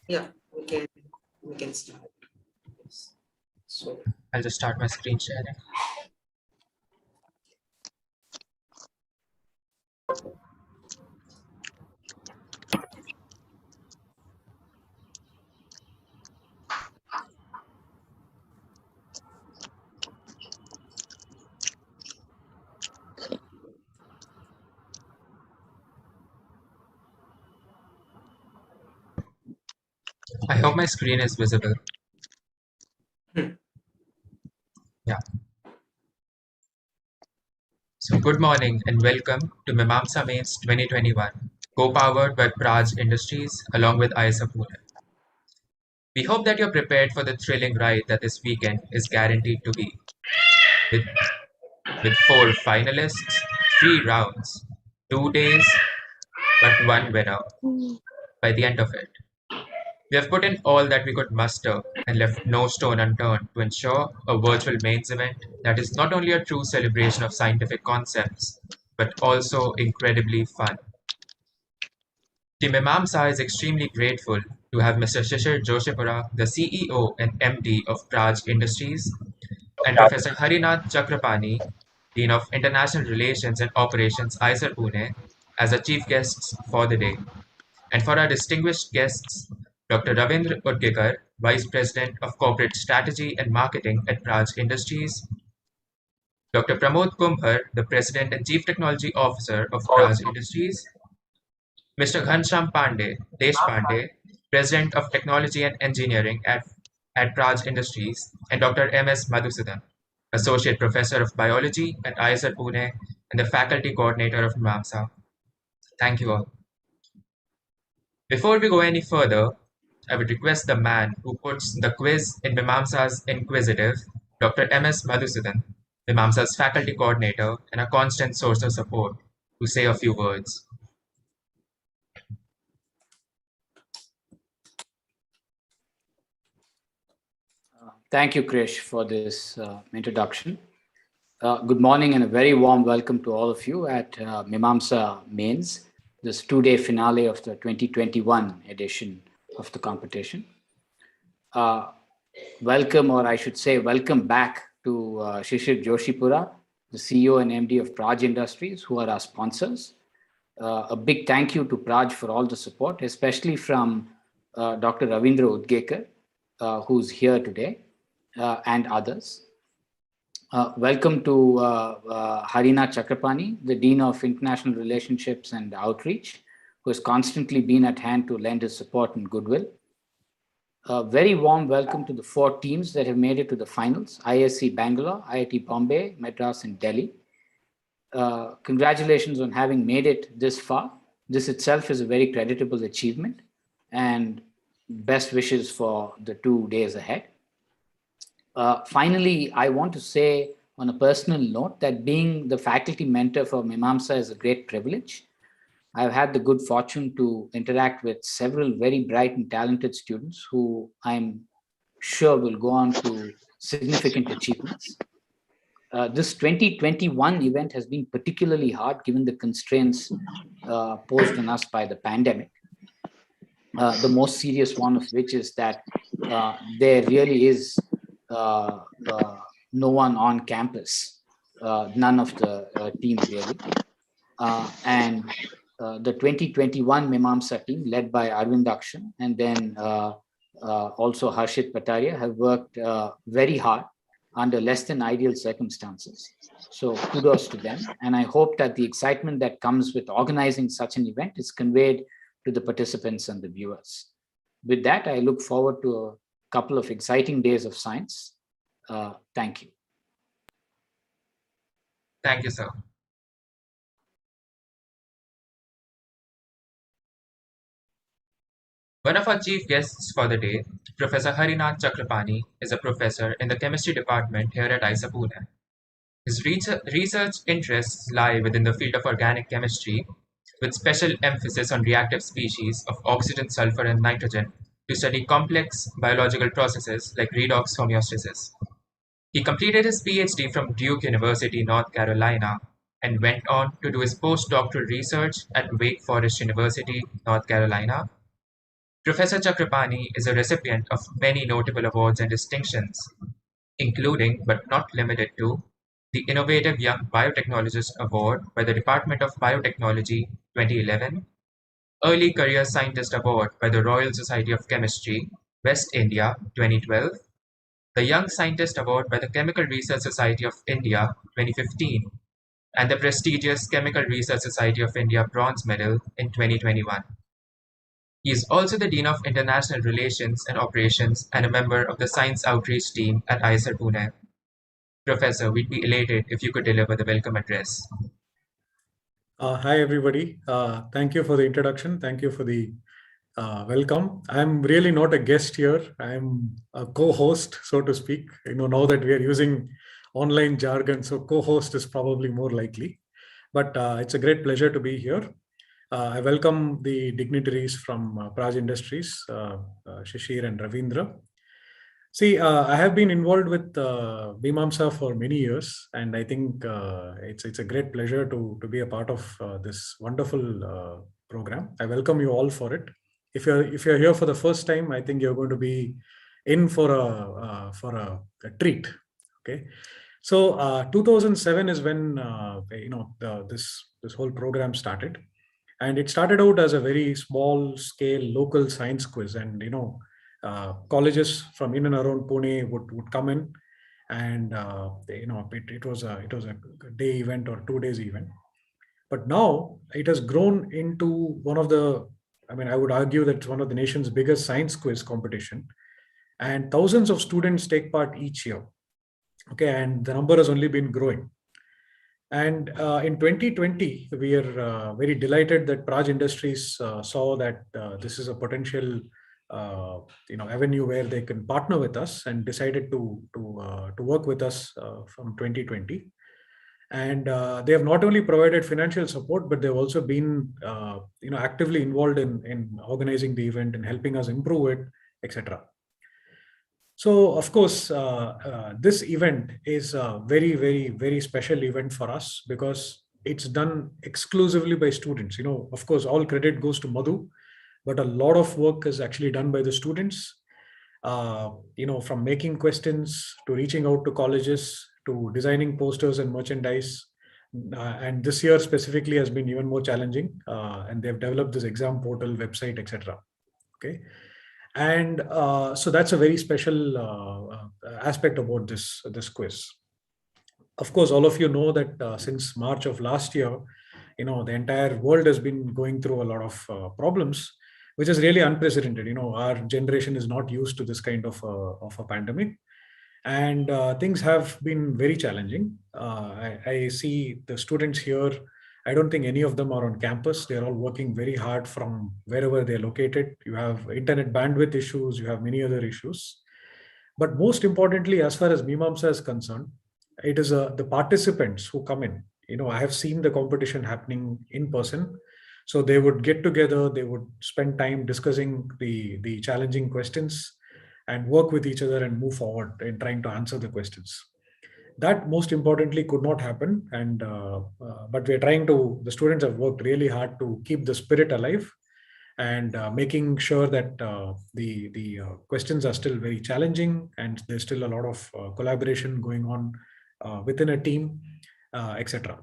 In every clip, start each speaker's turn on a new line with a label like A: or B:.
A: Yeah, we can start. Yes. So
B: I'll just start my screen sharing. I hope my screen is visible.
A: hmm,
B: Yeah. So good morning and welcome to Mimamsa MAINS 2021, co-powered by Praj Industries along with ISA Pune. We hope that you're prepared for the thrilling ride that this weekend is guaranteed to be. With, with 4 finalists, 3 rounds, 2 days, but one winner by the end of it. We have put in all that we could muster and left no stone unturned to ensure a virtual mains event that is not only a true celebration of scientific concepts, but also incredibly fun. Team Mimamsa is extremely grateful to have Mr. Shishir Joshipura, the CEO and MD of Praj Industries, and Professor Harinat Chakrapani, Dean of International Relations and Operations, ISER Pune, as our chief guests for the day. And for our distinguished guests, Dr. Ravindra Udgekar, Vice President of Corporate Strategy and Marketing at Praj Industries, Dr. Pramod Kumbhar, the President and Chief Technology Officer of Praj Industries, Mr. Ghanshyam Deshpande, President of Technology and Engineering at Praj Industries, and Dr. M.S. Madhusudan, Associate Professor of Biology at ISR Pune and the Faculty Coordinator of Mimamsa. Thank you all. Before we go any further, I would request the man who puts the quiz in Mimamsa's inquisitive, Dr. M.S. Madhusudan, Mimamsa's faculty coordinator and a constant source of support, to say a few words.
C: Thank you, Krish, for this introduction. Good morning and a very warm welcome to all of you at Mimamsa Mains, this 2-day finale of the 2021 edition of the competition. Welcome, or I should say, welcome back to Shishir Joshipura, the CEO and MD of Praj Industries, who are our sponsors. A big thank you to Praj for all the support, especially from Dr. Ravindra Udgekar, who's here today, and others. Welcome to Harinat Chakrapani, the Dean of International Relationships and Outreach, who has constantly been at hand to lend his support and goodwill. A very warm welcome to the 4 teams that have made it to the finals: ISC Bangalore, IIT Bombay, Madras, and Delhi. Congratulations on having made it this far. This itself is a very creditable achievement, and best wishes for the 2 days ahead. Finally, I want to say on a personal note that being the faculty mentor for Mimamsa is a great privilege. I've had the good fortune to interact with several very bright and talented students who I'm sure will go on to significant achievements. This 2021 event has been particularly hard given the constraints posed on us by the pandemic. The most serious one of which is that there really is no one on campus, none of the team really. And the 2021 Mimamsa team, led by Arvind Akshan and then also Harshit Pataria, have worked very hard under less than ideal circumstances. So kudos to them. And I hope that the excitement that comes with organizing such an event is conveyed to the participants and the viewers. With that, I look forward to a couple of exciting days of science. Thank you.
B: Thank you, sir. One of our chief guests for the day, Professor Harinath Chakrapani, is a professor in the chemistry department here at ISA Pune. His research interests lie within the field of organic chemistry, with special emphasis on reactive species of oxygen, sulfur, and nitrogen to study complex biological processes like redox homeostasis. He completed his PhD from Duke University, North Carolina, and went on to do his postdoctoral research at Wake Forest University, North Carolina. Professor Chakrapani is a recipient of many notable awards and distinctions, including but not limited to the Innovative Young Biotechnologist Award by the Department of Biotechnology 2011, Early Career Scientist Award by the Royal Society of Chemistry, West India 2012, the Young Scientist Award by the Chemical Research Society of India 2015, and the prestigious Chemical Research Society of India Bronze Medal in 2021. He is also the Dean of International Relations and Operations and a member of the Science Outreach Team at IISER Pune. Professor, we'd be elated if you could deliver the welcome address.
D: Hi, everybody. Thank you for the introduction. Thank you for the welcome. I'm really not a guest here. I'm a co-host, so to speak. Now that we are using online jargon, so co-host is probably more likely. But it's a great pleasure to be here. I welcome the dignitaries from Praj Industries, Shishir and Ravindra. See, I have been involved with Mimamsa for many years, and I think it's a great pleasure to be a part of this wonderful program. I welcome you all for it. If you're here for the first time, I think you're going to be in for a treat. Okay, so 2007 is when this whole program started, and it started out as a very small scale local science quiz, and colleges from in and around Pune would come in, and it was a day event or 2 days event. But now it has grown into one of the, I would argue that it's one of the nation's biggest science quiz competition, and thousands of students take part each year. Okay, and the number has only been growing. And in 2020, we are very delighted that Praj Industries saw that this is a potential avenue where they can partner with us, and decided to work with us from 2020. And they have not only provided financial support, but they've also been actively involved in organizing the event and helping us improve it, etc. So, of course, this event is a very, very, very special event for us because it's done exclusively by students. Of course, all credit goes to Madhu, but a lot of work is actually done by the students, from making questions to reaching out to colleges to designing posters and merchandise. And this year specifically has been even more challenging, and they've developed this exam portal, website, etc. Okay. And so that's a very special aspect about this quiz. Of course, all of you know that since March of last year, the entire world has been going through a lot of problems, which is really unprecedented. Our generation is not used to this kind of a pandemic, and things have been very challenging. I see the students here. I don't think any of them are on campus. They're all working very hard from wherever they're located. You have internet bandwidth issues, you have many other issues. But most importantly, as far as Mimamsa is concerned, it is the participants who come in. I have seen the competition happening in person. So they would get together, they would spend time discussing the challenging questions and work with each other and move forward in trying to answer the questions. That most importantly could not happen, and but we're trying to. The students have worked really hard to keep the spirit alive, and making sure that the questions are still very challenging, and there's still a lot of collaboration going on within a team, etc.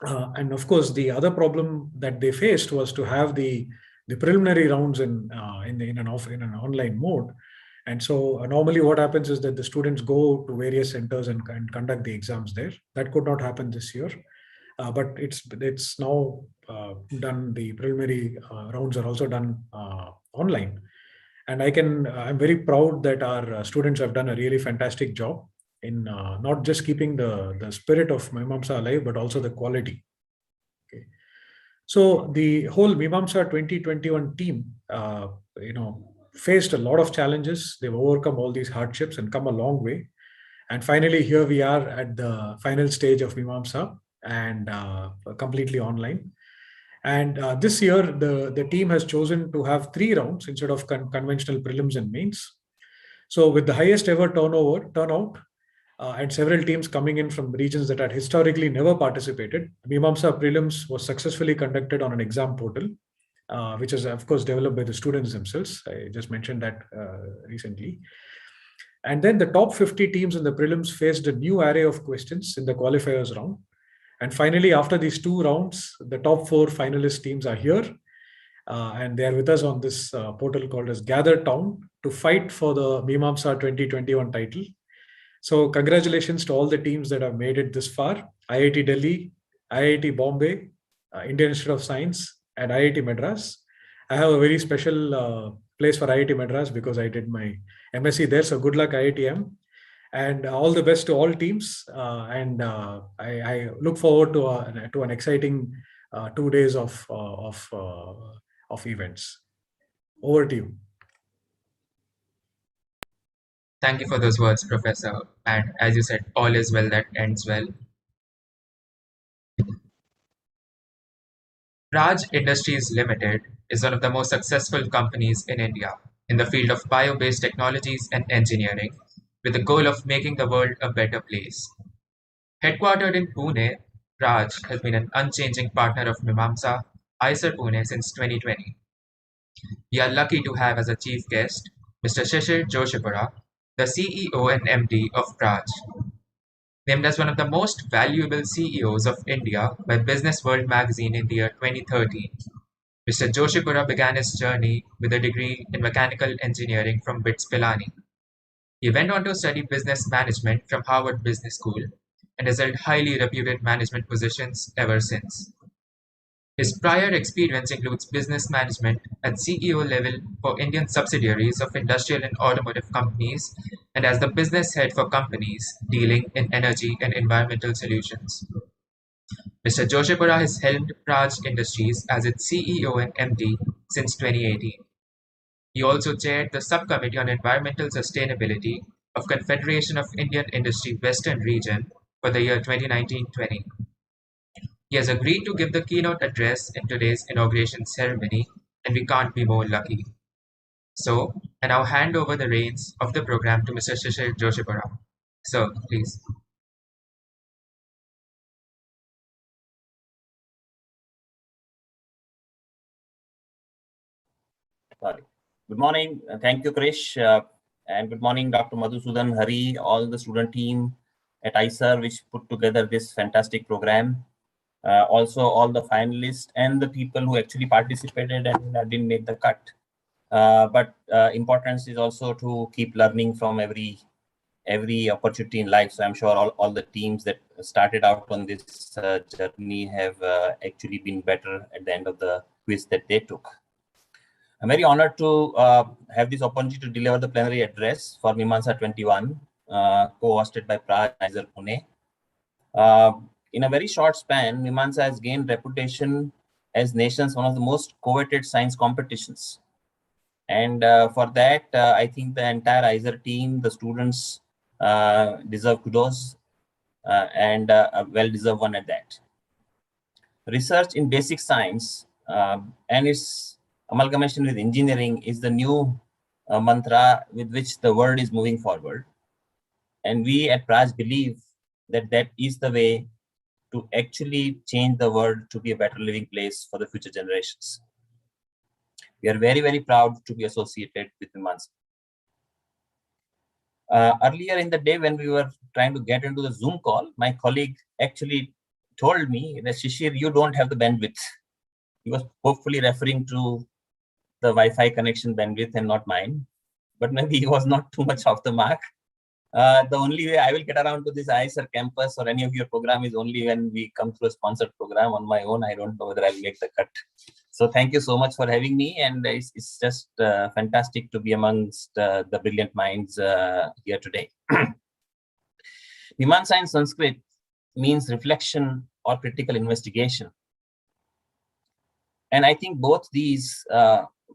D: And of course, the other problem that they faced was to have the preliminary rounds in an online mode. And so normally what happens is that the students go to various centers and conduct the exams there. That could not happen this year, but it's now done. The preliminary rounds are also done online. And I'm very proud that our students have done a really fantastic job in not just keeping the spirit of Mimamsa alive, but also the quality. Okay. So the whole Mimamsa 2021 team, faced a lot of challenges. They've overcome all these hardships and come a long way. And finally, here we are at the final stage of Mimamsa, and completely online. And this year, the team has chosen to have 3 rounds instead of conventional prelims and mains. So with the highest ever turnout, and several teams coming in from regions that had historically never participated, Mimamsa prelims was successfully conducted on an exam portal. which is of course developed by the students themselves. I just mentioned that recently. And then the top 50 teams in the prelims faced a new array of questions in the qualifiers round. And finally, after these 2 rounds, the top 4 finalist teams are here. And they are with us on this portal called as Gather Town to fight for the Mimamsa 2021 title. So congratulations to all the teams that have made it this far. IIT Delhi, IIT Bombay, Indian Institute of Science, and IIT Madras. I have a very special place for IIT Madras because I did my MSc there. So good luck, IITM. And all the best to all teams. I look forward to an exciting 2 days of events. Over to you.
B: Thank you for those words, Professor. And as you said, all is well that ends well. Praj Industries Limited is one of the most successful companies in India in the field of bio-based technologies and engineering, with the goal of making the world a better place. Headquartered in Pune, Praj has been an unchanging partner of Mimamsa, IISER Pune since 2020. We are lucky to have as a chief guest Mr. Shishir Joshipura, the CEO and MD of Praj. Named as one of the most valuable CEOs of India by Business World magazine in the year 2013, Mr. Joshipura began his journey with a degree in mechanical engineering from BITS Pilani. He went on to study business management from Harvard Business School and has held highly reputed management positions ever since. His prior experience includes business management at CEO level for Indian subsidiaries of industrial and automotive companies and as the business head for companies dealing in energy and environmental solutions. Mr. Joshipura has helmed Praj Industries as its CEO and MD since 2018. He also chaired the Subcommittee on Environmental Sustainability of Confederation of Indian Industry Western Region for the year 2019-20. He has agreed to give the keynote address in today's inauguration ceremony, and we can't be more lucky. So, I now hand over the reins of the program to Mr. Shishir Joshipura. Sir, please.
E: Sorry. Good morning. Thank you, Krish. And good morning, Dr. Madhusudan, Hari, all the student team at IISER, which put together this fantastic program. Also, all the finalists and the people who actually participated and didn't make the cut. But importance is also to keep learning from every opportunity in life. So I'm sure all the teams that started out on this journey have actually been better at the end of the quiz that they took. I'm very honored to have this opportunity to deliver the plenary address for Mimamsa 21, co-hosted by Praj IISER Pune. In a very short span, Mimamsa has gained reputation as nation's one of the most coveted science competitions. And for that, I think the entire IISER team, the students deserve kudos and a well-deserved one at that. Research in basic science and its amalgamation with engineering is the new mantra with which the world is moving forward. And we at Praj believe that that is the way to actually change the world to be a better living place for the future generations. We are very, very proud to be associated with Mimamsa. Earlier in the day, when we were trying to get into the Zoom call, my colleague actually told me that, Shishir, you don't have the bandwidth. He was hopefully referring to the Wi-Fi connection bandwidth and not mine. But maybe he was not too much off the mark. The only way I will get around to this IISER campus or any of your program is only when we come through a sponsored program. On my own, I don't know whether I'll make the cut. So thank you so much for having me. And it's just fantastic to be amongst the brilliant minds here today. Mimamsa in Sanskrit means reflection or critical investigation. And I think both these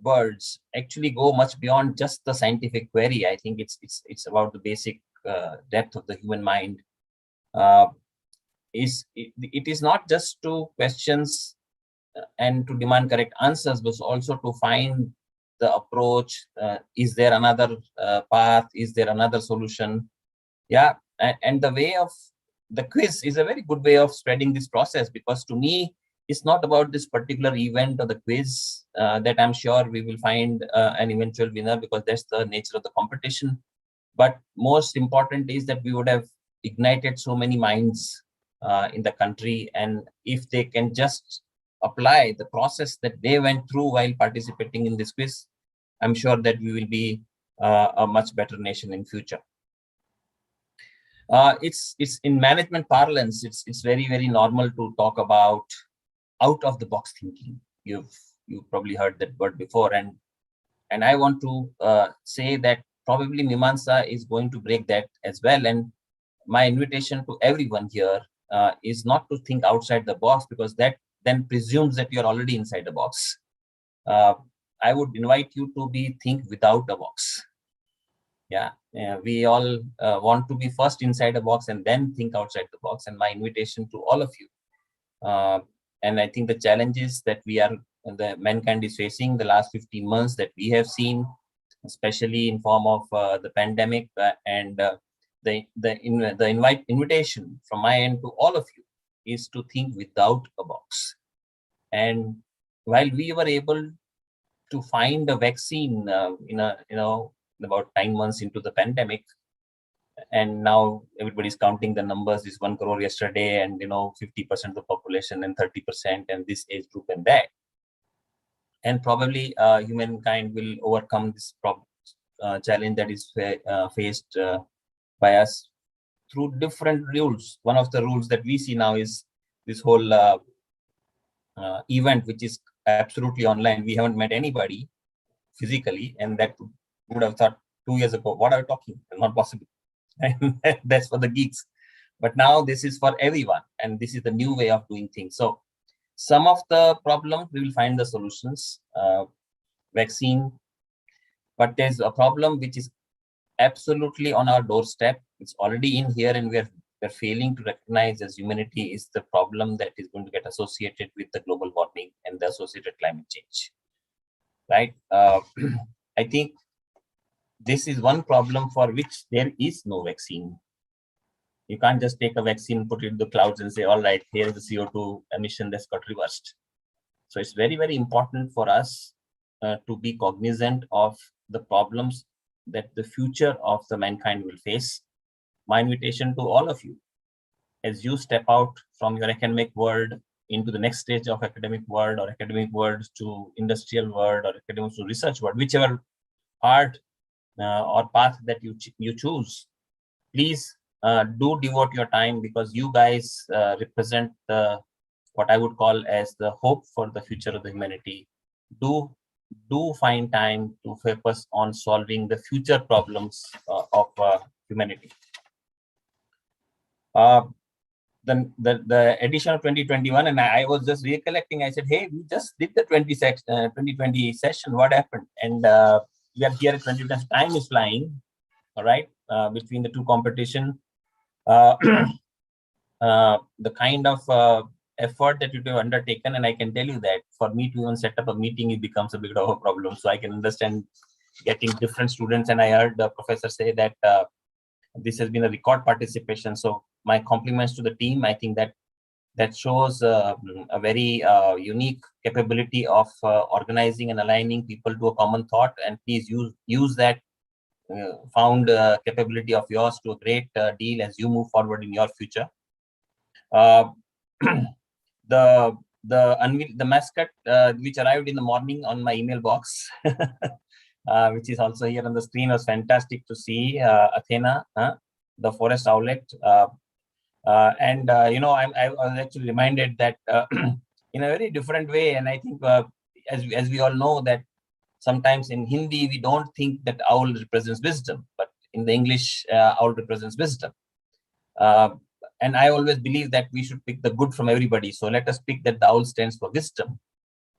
E: words actually go much beyond just the scientific query. I think it's about the basic depth of the human mind. It is not just to questions and to demand correct answers, but also to find the approach. Is there another path? Is there another solution? Yeah, and the way of the quiz is a very good way of spreading this process, because to me, it's not about this particular event or the quiz that I'm sure we will find an eventual winner, because that's the nature of the competition. But most important is that we would have ignited so many minds in the country, and if they can just apply the process that they went through while participating in this quiz, I'm sure that we will be a much better nation in future. It's in management parlance, it's very, very normal to talk about out of the box thinking. You've probably heard that word before, and I want to say that probably Mimamsa is going to break that as well. And my invitation to everyone here is not to think outside the box, because that then presumes that you're already inside the box. I would invite you to think without a box. Yeah, we all want to be first inside a box and then think outside the box. And my invitation to all of you, and I think the challenges that the mankind is facing the last 15 months that we have seen, especially in form of the pandemic, and the invitation from my end to all of you is to think without a box. And while we were able to find a vaccine about 9 months into the pandemic, and now everybody's counting the numbers, is 1 crore yesterday, and 50% of the population and 30% and this age group and that, and probably humankind will overcome this challenge that is faced by us through different rules. One of the rules that we see now is this whole event, which is absolutely online. We haven't met anybody physically, and that would have thought 2 years ago, what are you talking? It's not possible. And that's for the geeks. But now this is for everyone, and this is the new way of doing things. So some of the problems we will find the solutions, vaccine, but there's a problem which is absolutely on our doorstep. It's already in here, and we're failing to recognize as humanity is the problem that is going to get associated with the global warming and the associated climate change, right? I think this is one problem for which there is no vaccine. You can't just take a vaccine, put it in the clouds and say, all right, here is the CO2 emission that's got reversed. So it's very, very important for us to be cognizant of the problems that the future of the mankind will face. My invitation to all of you, as you step out from your academic world into the next stage of academic world, or academic world to industrial world, or academic to research world, whichever part or path that you choose, please do devote your time, because you guys represent what I would call as the hope for the future of the humanity. Do find time to focus on solving the future problems of humanity. The edition of 2021, and I was just recollecting, I said, hey, we just did the 2020 session, what happened? And we are here at 2020, time is flying, all right, between the two competition. The kind of effort that you have undertaken, and I can tell you that for me to even set up a meeting, it becomes a bit of a problem. So I can understand getting different students, and I heard the professor say that this has been a record participation. So my compliments to the team. I think that shows a very unique capability of organizing and aligning people to a common thought. And please use that found capability of yours to a great deal as you move forward in your future. The mascot which arrived in the morning on my email box, which is also here on the screen, was fantastic to see. Athena, the forest owlet. And I was actually reminded that in a very different way, and I think as we all know that sometimes in Hindi we don't think that owl represents wisdom, but in the English owl represents wisdom. And I always believe that we should pick the good from everybody. So let us pick that the owl stands for wisdom.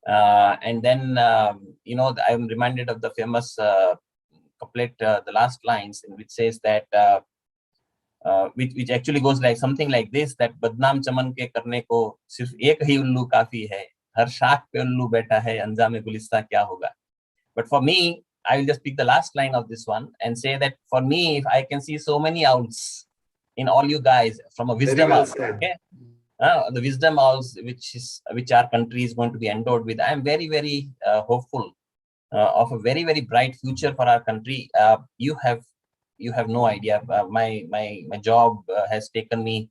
E: And then I'm reminded of the famous couplet, the last lines, in which says that which actually goes like something like this, that badnaam chaman ke karne ko sirf ek hi ullu kafi hai, har shaakh pe ullu baitha hai, anjame gulista kya hoga. But for me, I will just pick the last line of this one and say that for me, if I can see so many owls in all you guys from a wisdom, okay, the wisdom also which our country is going to be endowed with. I am very, very hopeful of a very, very bright future for our country. You have no idea. My job has taken me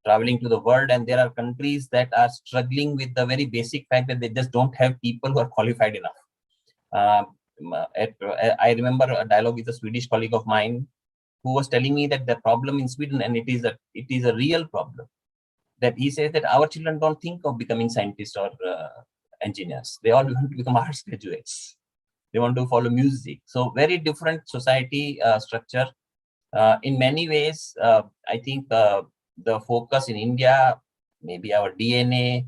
E: traveling to the world, and there are countries that are struggling with the very basic fact that they just don't have people who are qualified enough. I remember a dialogue with a Swedish colleague of mine who was telling me that the problem in Sweden, and it is a real problem, that he says that our children don't think of becoming scientists or engineers. They all want to become arts graduates. They want to follow music. So very different society structure. In many ways, I think the focus in India, maybe our DNA,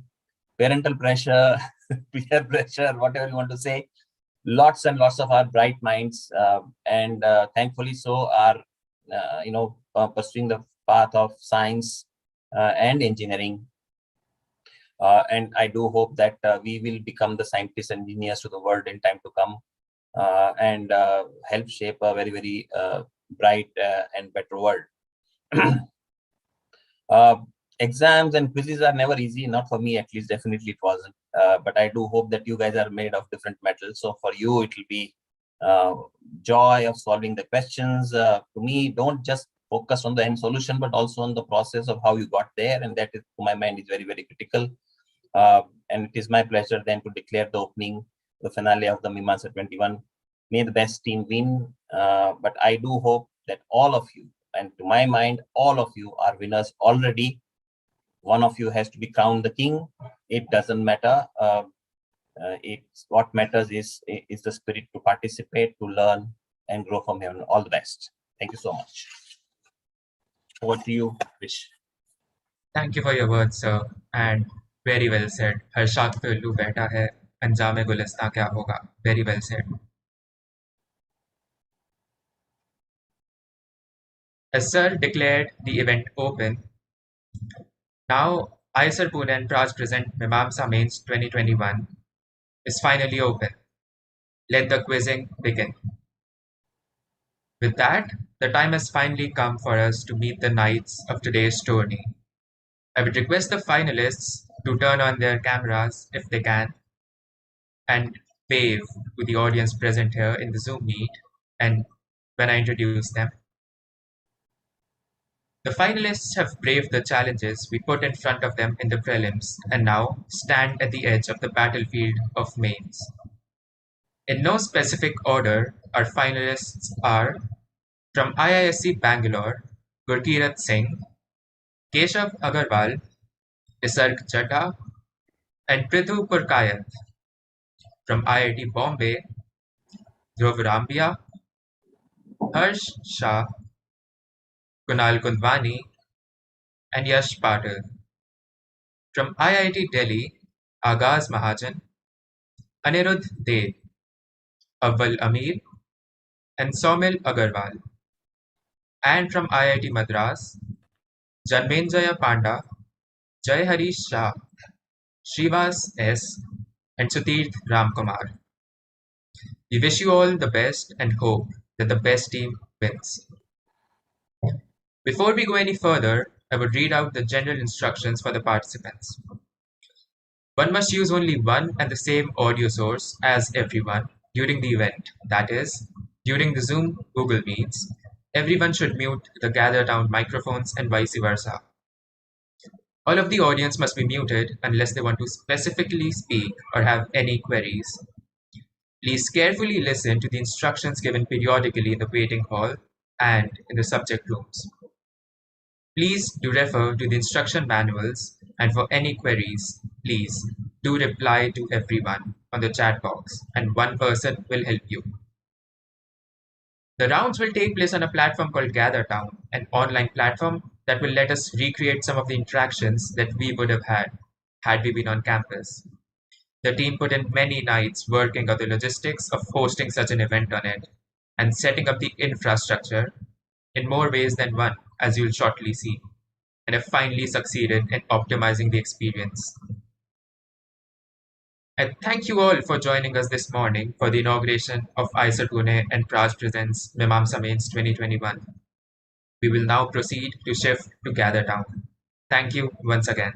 E: parental pressure, peer pressure, whatever you want to say, lots and lots of our bright minds, and thankfully so are pursuing the path of science and engineering. And I do hope that we will become the scientists and engineers to the world in time to come, and help shape a very, very bright and better world. Exams and quizzes are never easy, not for me at least, definitely it wasn't. But I do hope that you guys are made of different metals. So for you, it will be joy of solving the questions. To me, don't just focus on the end solution, but also on the process of how you got there. And that is, to my mind, is very, very critical. And it is my pleasure then to declare the finale of the Mimamsa 21. May the best team win. But I do hope that all of you, and to my mind, all of you are winners already. One of you has to be crowned the king. It doesn't matter. It's what matters is the spirit to participate, to learn, and grow from here. All the best. Thank you so much. Over to you, Vish.
B: Thank you for your words, sir, and very well said. हर शाख पे उल्लू बैठा है, अंजामे गुलिस्तां क्या होगा? Very well said. As sir declared the event open, now ISER Pune and Praj present Mimamsa Mains 2021 is finally open. Let the quizzing begin. With that, the time has finally come for us to meet the knights of today's tourney. I would request the finalists to turn on their cameras if they can and wave to the audience present here in the Zoom meet and when I introduce them. The finalists have braved the challenges we put in front of them in the prelims and now stand at the edge of the battlefield of mains. In no specific order, our finalists are from IISc Bangalore, Gurkirat Singh, Keshav Agarwal, Nisarg Chadha, and Prithu Purkayat. From IIT Bombay, Dhruv Rambia, Harsh Shah, Kunal Kundwani, and Yash Patil. From IIT Delhi, Agaz Mahajan, Anirudh Deb, Awwal Amir, and Somil Agarwal. And from IIT Madras, Janmenjaya Panda, Jai Harish Shah, Shrivas S, and Sutirth Ramkumar. We wish you all the best and hope that the best team wins. Before we go any further, I would read out the general instructions for the participants. One must use only one and the same audio source as everyone during the event. That is, during the Zoom Google Meets, everyone should mute the GatherTown microphones and vice versa. All of the audience must be muted unless they want to specifically speak or have any queries. Please carefully listen to the instructions given periodically in the waiting hall and in the subject rooms. Please do refer to the instruction manuals, and for any queries, please do reply to everyone on the chat box and one person will help you. The rounds will take place on a platform called GatherTown, an online platform that will let us recreate some of the interactions that we would have had we been on campus. The team put in many nights working on the logistics of hosting such an event on it and setting up the infrastructure in more ways than one, as you'll shortly see, and have finally succeeded in optimizing the experience. And thank you all for joining us this morning for the inauguration of ISER Pune and Praj Presents Mimamsa Mains 2021. We will now proceed to shift to GatherTown. Thank you once again.